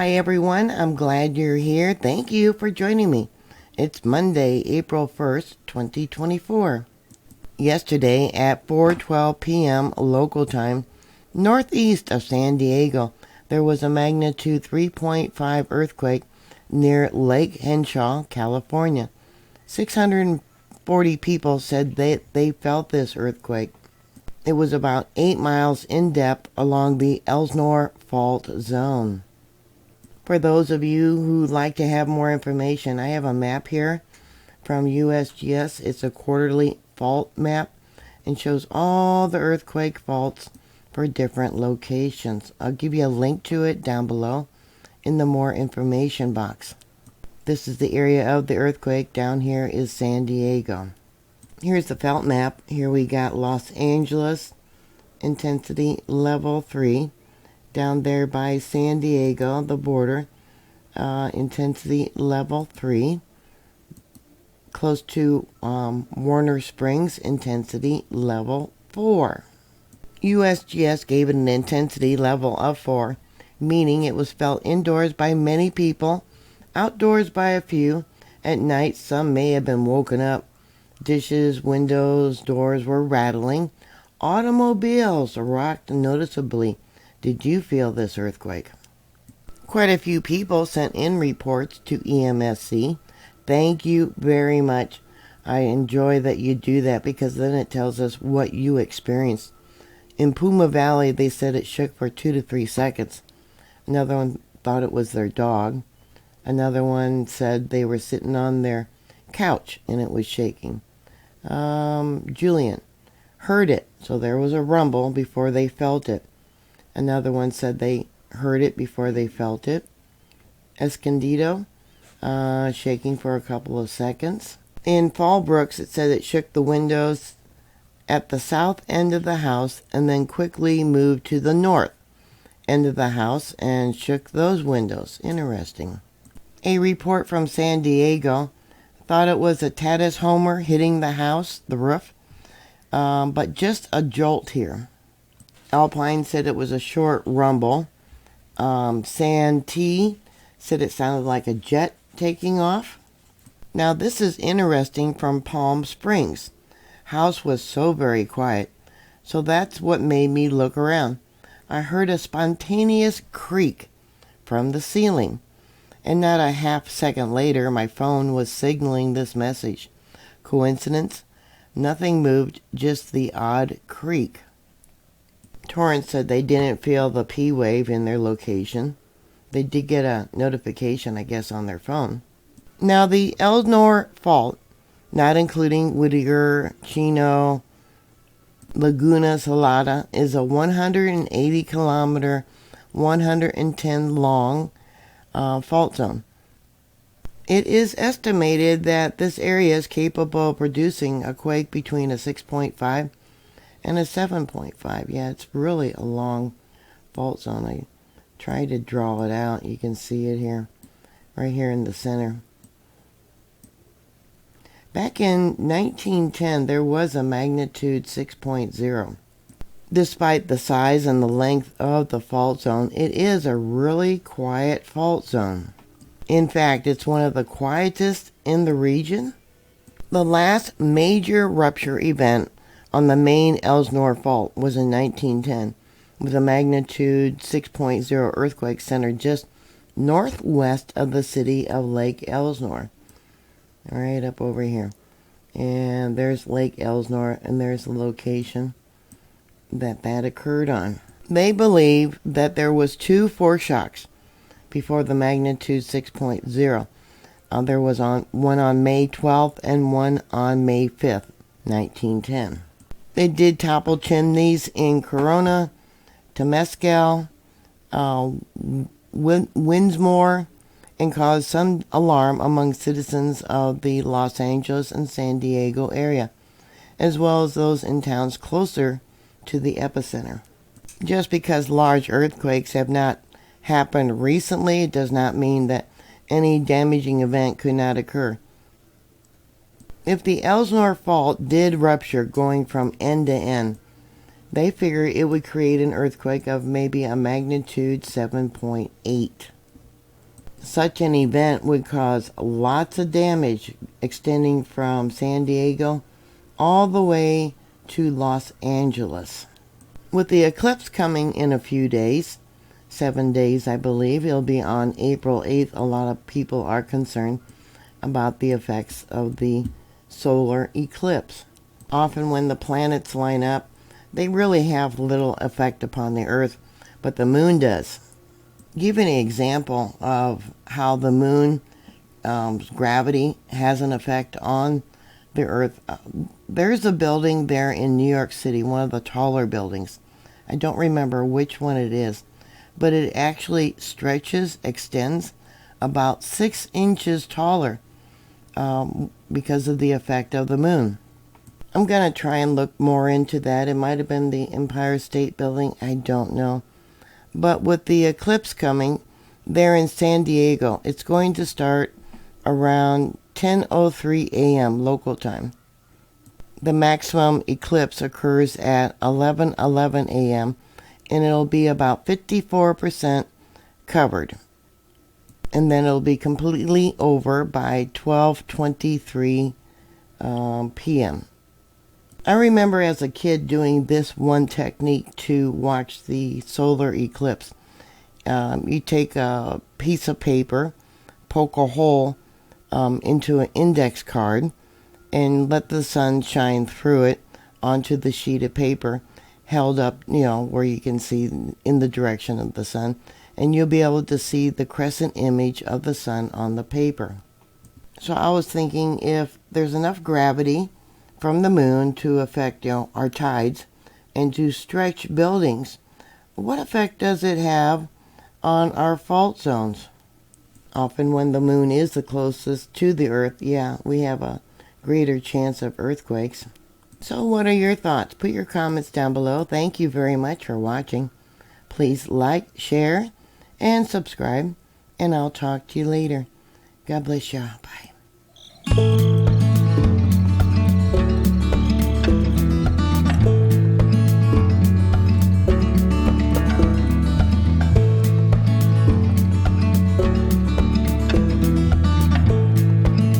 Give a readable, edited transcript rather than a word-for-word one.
Hi everyone, I'm glad you're here. Thank you for joining me. It's Monday, April 1st, 2024. Yesterday at 4:12 p.m. local time, northeast of San Diego, there was a magnitude 3.5 earthquake near Lake Henshaw, California. 640 people said they felt this earthquake. It was about 8 miles in depth along the Elsinore Fault Zone. For those of you who like to have more information, I have a map here from USGS. It's a quarterly fault map and shows all the earthquake faults for different locations. I'll give you a link to it down below in the more information box. This is the area of the earthquake. Down here is San Diego. Here's the fault map. Here we got Los Angeles, intensity level 3. Down there by San Diego, the border, intensity level 3. Close to Warner Springs, intensity level 4. USGS gave it an intensity level of 4, meaning it was felt indoors by many people, outdoors by a few. At night, some may have been woken up. Dishes, windows, doors were rattling. Automobiles rocked noticeably. Did you feel this earthquake? Quite a few people sent in reports to EMSC. Thank you very much. I enjoy that you do that because then it tells us what you experienced. In Puma Valley, they said it shook for 2 to 3 seconds. Another one thought it was their dog. Another one said they were sitting on their couch and it was shaking. Julian heard it, so there was a rumble before they felt it. Another one said they heard it before they felt it. Escondido, shaking for a couple of seconds. In Fallbrooks, it said it shook the windows at the south end of the house and then quickly moved to the north end of the house and shook those windows. Interesting. A report from San Diego thought it was a Tatus Homer hitting the house, the roof, but just a jolt here. Alpine said it was a short rumble. San T said it sounded like a jet taking off. Now this is interesting from Palm Springs. House was so very quiet, so that's what made me look around. I heard a spontaneous creak from the ceiling. And not a half second later, my phone was signaling this message. Coincidence? Nothing moved, just the odd creak. Torrance said they didn't feel the P wave in their location. They did get a notification, I guess, on their phone. Now, the Elsinore Fault, not including Whittier, Chino, Laguna Salada, is a 180-kilometer, 110-long fault zone. It is estimated that this area is capable of producing a quake between a 6.5 and a 7.5. Yeah, it's really a long fault zone. I tried to draw it out. You can see it here, right here in the center. Back in 1910, there was a magnitude 6.0. Despite the size and the length of the fault zone, it is a really quiet fault zone. In fact, it's one of the quietest in the region. The last major rupture event on the main Elsinore Fault was in 1910, with a magnitude 6.0 earthquake centered just northwest of the city of Lake Elsinore. Right up over here. And there's Lake Elsinore, and there's the location that occurred on. They believe that there was 2 foreshocks before the magnitude 6.0. There was one on May 12th and one on May 5th, 1910. They did topple chimneys in Corona, Temescal, Winsmore, and caused some alarm among citizens of the Los Angeles and San Diego area, as well as those in towns closer to the epicenter. Just because large earthquakes have not happened recently, it does not mean that any damaging event could not occur. If the Elsinore Fault did rupture going from end to end, they figure it would create an earthquake of maybe a magnitude 7.8. Such an event would cause lots of damage extending from San Diego all the way to Los Angeles. With the eclipse coming in a few days, 7 days I believe, it'll be on April 8th, a lot of people are concerned about the effects of the solar eclipse. Often when the planets line up, they really have little effect upon the Earth, but the moon does. Give an example of how the moon gravity has an effect on the Earth. There's a building there in New York City, one of the taller buildings. I don't remember which one it is, but it actually extends about 6 inches taller because of the effect of the moon. I'm going to try and look more into that. It might have been the Empire State Building. I don't know. But with the eclipse coming there in San Diego, it's going to start around 10:03 a.m. local time. The maximum eclipse occurs at 11:11 a.m. and it'll be about 54% covered. And then it'll be completely over by 12:23 p.m. I remember as a kid doing this one technique to watch the solar eclipse. You take a piece of paper, poke a hole into an index card, and let the sun shine through it onto the sheet of paper held up, where you can see in the direction of the sun, and you'll be able to see the crescent image of the sun on the paper. So I was thinking, if there's enough gravity from the moon to affect, our tides and to stretch buildings, what effect does it have on our fault zones? Often when the moon is the closest to the Earth, we have a greater chance of earthquakes. So what are your thoughts? Put your comments down below. Thank you very much for watching. Please like, share, and subscribe, and I'll talk to you later. God bless you. Bye.